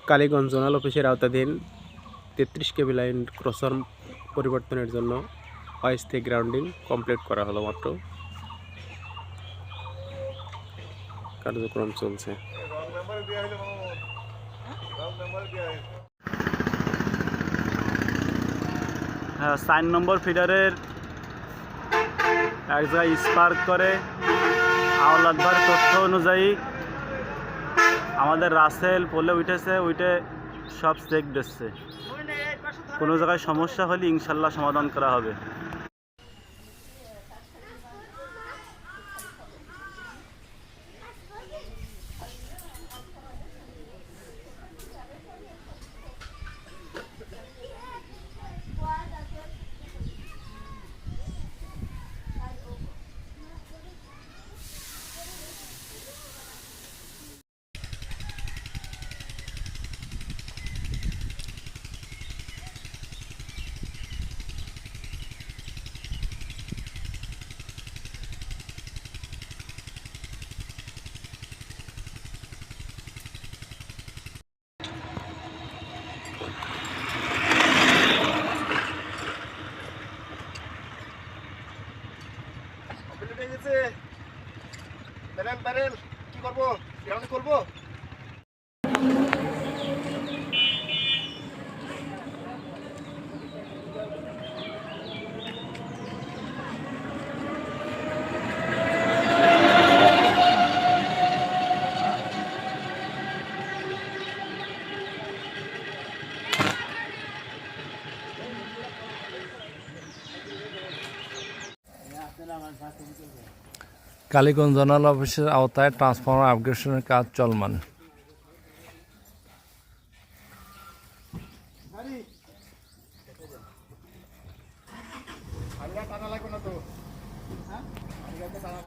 Kaliganj zonal অফিসের আওতাধীন 33 কেবি line crosser পরিবর্তনের জন্য অস্থায়ী গ্রাউন্ডিং কমপ্লিট করা হলো মাত্র। কার্যক্রম চলছে। 4 নম্বর ফিডারের এক জায়গায় স্পার্ক করে আওলাদবার তথ্য অনুযায়ী আমাদের রাসেল পোলে উঠেছে, উঠে সব চেক দিচ্ছে। কোনো জায়গায় সমস্যা হলে ইনশাল্লাহ সমাধান করা হবে। কি করবো? করবো কালীগঞ্জ জোনাল অফিসের আওতায় ট্রান্সফরমার আপগ্রেডেশনের কাজ চলমান। লাগবে না তো।